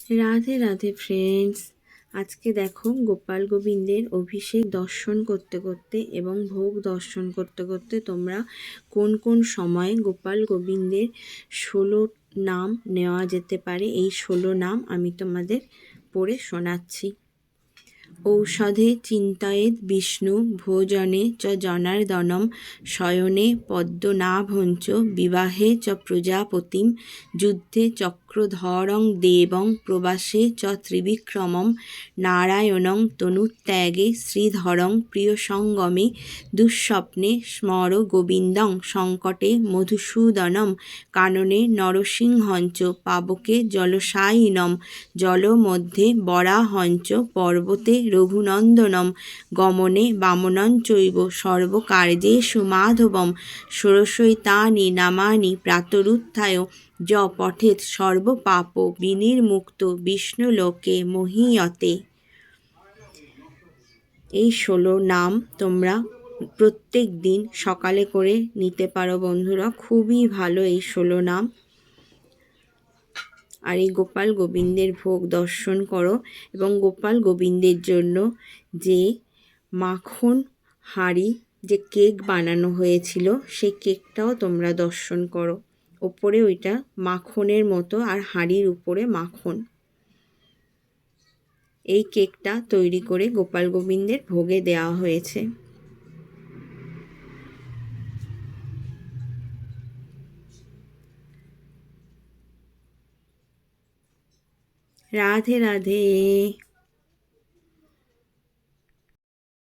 Radhe Radhe friends. আজকে দেখো গোপাল গোবিন্দের অভিষেক দর্শন করতে করতে এবং ভোগ দর্শন করতে করতে তোমরা কোন কোন সময়ে গোপাল গোবিন্দের 16 নাম নেওয়া যেতে পারে, এই 16 নাম আমি তোমাদের পড়ে শোনাচ্ছি। ঔষধে চিন্তয়েদ বিষ্ণু ভোজনে চ জনার্দনম শয়নে পদ্মনাভঞ্চ বিবাহে চ প্রজাপতিম যুদ্ধে চক্রধরং দেবং প্রবাসে চ ত্রিবিক্রমম নারায়ণং তনুত্যাগে শ্রীধরং প্রিয়সঙ্গমে দুঃস্বপ্নে স্মর গোবিন্দং সংকটে মধুসূদনম কাননে নরসিংহঞ্চ পাবকে জলসায়িনম জলমধ্যে বরাহঞ্চ পর্বতে রঘুনন্দনম গমনে বামনঞ্চৈব সর্বকার্যেষু মাধবম ষোড়শৈতানি নামানি প্রাতরুত্থায় য পঠেৎ সর্বপাপ বিনির্মুক্ত বিষ্ণুলোকে মহীয়তে। এই 16 নাম তোমরা প্রত্যেক দিন সকালে করে নিতে পারো বন্ধুরা, খুবই ভালো এই 16 নাম। আর এই গোপাল গোবিন্দের ভোগ দর্শন করো এবং গোপাল গোবিন্দের জন্য যে মাখন হাঁড়ি যে কেক বানানো হয়েছিল সেই কেকটাও তোমরা দর্শন করো। ওপরে ওইটা মাখনের মতো আর হাঁড়ির উপরে মাখন। এই কেকটা তৈরি করে গোপাল গোবিন্দের ভোগে দেওয়া হয়েছে। রাধে রাধে।